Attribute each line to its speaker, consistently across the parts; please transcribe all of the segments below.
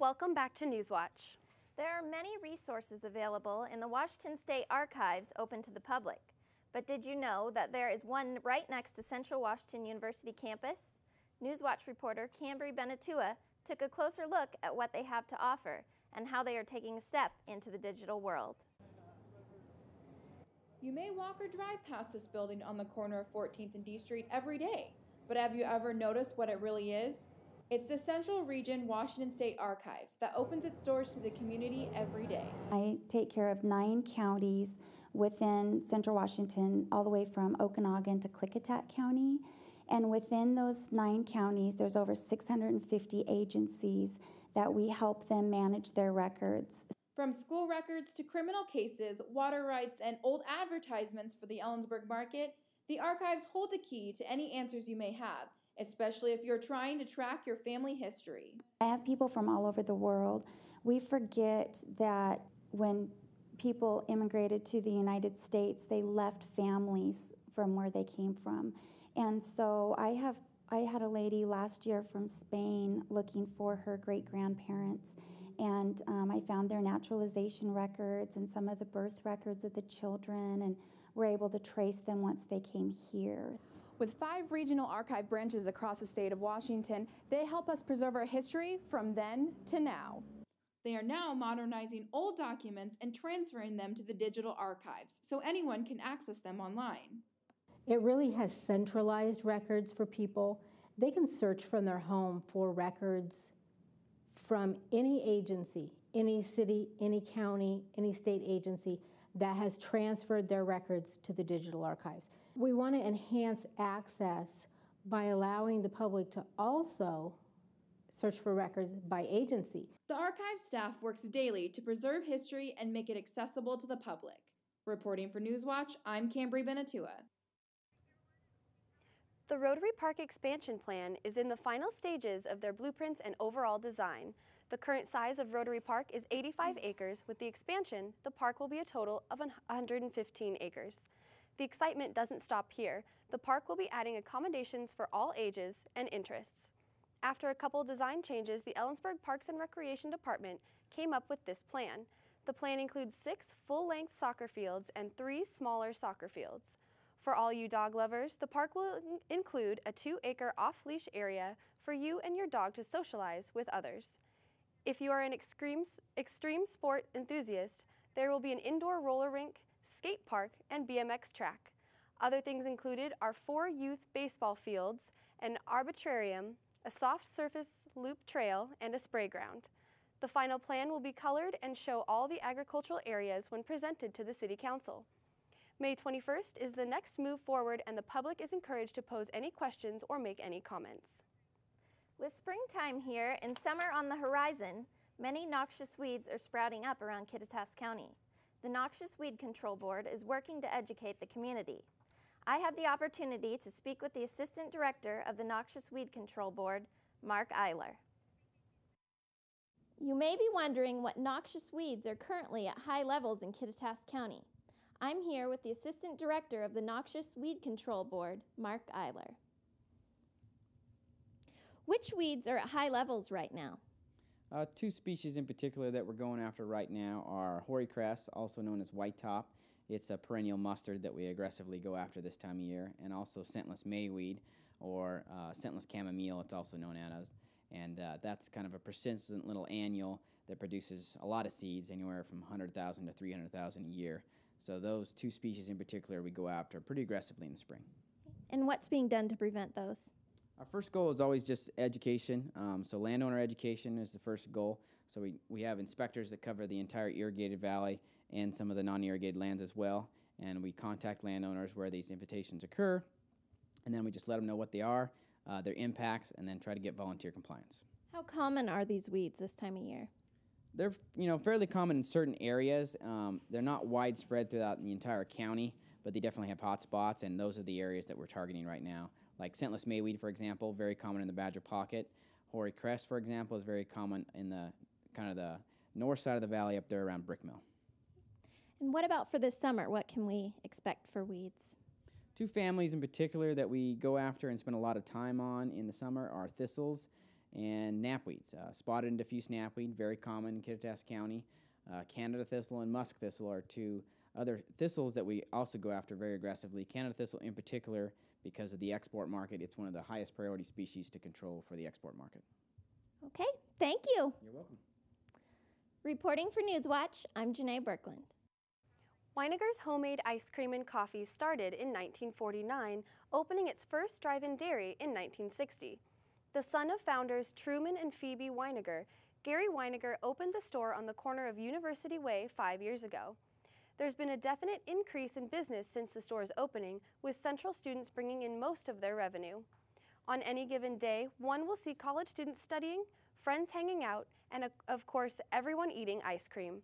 Speaker 1: Welcome back to Newswatch.
Speaker 2: There are many resources available in the Washington State Archives open to the public. But did you know that there is one right next to Central Washington University campus? Newswatch reporter Cambry Benatua took a closer look at what they have to offer and how they are taking a step into the digital world.
Speaker 3: You may walk or drive past this building on the corner of 14th and D Street every day, but have you ever noticed what it really is? It's the Central Region Washington State Archives that opens its doors to the community every day.
Speaker 4: I take care of 9 counties within Central Washington, all the way from Okanogan to Klickitat County. And within those 9 counties, there's over 650 agencies that we help them manage their records.
Speaker 3: From school records to criminal cases, water rights, and old advertisements for the Ellensburg market, the archives hold the key to any answers you may have, especially if you're trying to track your family history.
Speaker 4: I have people from all over the world. We forget that when people immigrated to the United States, they left families from where they came from. And so I had a lady last year from Spain looking for her great-grandparents, and I found their naturalization records and some of the birth records of the children, and were able to trace them once they came here.
Speaker 3: With 5 regional archive branches across the state of Washington, they help us preserve our history from then to now. They are now modernizing old documents and transferring them to the digital archives so anyone can access them online.
Speaker 5: It really has centralized records for people. They can search from their home for records from any agency, any city, any county, any state agency that has transferred their records to the digital archives. We want to enhance access by allowing the public to also search for records by agency.
Speaker 3: The archive staff works daily to preserve history and make it accessible to the public. Reporting for Newswatch, I'm Cambry Benatua.
Speaker 1: The Rotary Park expansion plan is in the final stages of their blueprints and overall design. The current size of Rotary Park is 85 acres. With the expansion, the park will be a total of 115 acres. The excitement doesn't stop here. The park will be adding accommodations for all ages and interests. After a couple design changes, the Ellensburg Parks and Recreation Department came up with this plan. The plan includes 6 full-length soccer fields and 3 smaller soccer fields. For all you dog lovers, the park will include a 2-acre off-leash area for you and your dog to socialize with others. If you are an extreme sport enthusiast, there will be an indoor roller rink, skate park, and BMX track. Other things included are 4 youth baseball fields, an arbitrarium, a soft surface loop trail, and a spray ground. The final plan will be colored and show all the agricultural areas when presented to the City Council. May 21st is the next move forward, and the public is encouraged to pose any questions or make any comments.
Speaker 2: With springtime here and summer on the horizon, many noxious weeds are sprouting up around Kittitas County. The Noxious Weed Control Board is working to educate the community. I had the opportunity to speak with the Assistant Director of the Noxious Weed Control Board, Mark Eiler. You may be wondering what noxious weeds are currently at high levels in Kittitas County. I'm here with the Assistant Director of the Noxious Weed Control Board, Mark Eiler. Which weeds are at high levels right now?
Speaker 6: 2 species in particular that we're going after right now are hoary cress, also known as white top. It's a perennial mustard that we aggressively go after this time of year, and also scentless mayweed, or scentless chamomile, it's also known as. And that's kind of a persistent little annual that produces a lot of seeds, anywhere from 100,000 to 300,000 a year. So those 2 species in particular we go after pretty aggressively in the spring.
Speaker 2: And what's being done to prevent those?
Speaker 6: Our first goal is always just education. So landowner education is the first goal. So we have inspectors that cover the entire irrigated valley and some of the non-irrigated lands as well. And we contact landowners where these invitations occur. And then we just let them know what they are, their impacts, and then try to get volunteer compliance.
Speaker 2: How common are these weeds this time of year?
Speaker 6: They're fairly common in certain areas. They're not widespread throughout the entire county, but they definitely have hot spots, and those are the areas that we're targeting right now. Like scentless mayweed, for example, very common in the Badger Pocket. Hoary cress, for example, is very common in the kind of the north side of the valley up there around Brickmill.
Speaker 2: And what about for this summer? What can we expect for weeds?
Speaker 6: 2 families in particular that we go after and spend a lot of time on in the summer are thistles and knapweeds. Spotted and diffuse knapweed, very common in Kittitas County. Canada thistle and musk thistle are two other thistles that we also go after very aggressively. Canada thistle in particular, because of the export market, it's one of the highest priority species to control for the export market.
Speaker 2: Okay, thank you.
Speaker 6: You're welcome.
Speaker 2: Reporting for Newswatch, I'm Janae Birkland.
Speaker 1: Weineger's homemade ice cream and coffee started in 1949, opening its first drive-in dairy in 1960. The son of founders Truman and Phoebe Weineger, Gary Weineger opened the store on the corner of University Way 5 years ago. There's been a definite increase in business since the store's opening, with Central students bringing in most of their revenue. On any given day, one will see college students studying, friends hanging out, and of course, everyone eating ice cream.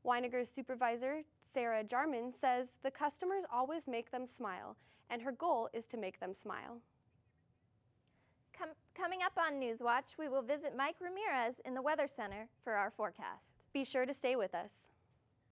Speaker 1: Weineger's supervisor, Sarah Jarman, says the customers always make them smile, and her goal is to make them smile.
Speaker 2: Coming up on Newswatch, we will visit Mike Ramirez in the Weather Center for our forecast.
Speaker 1: Be sure to stay with us.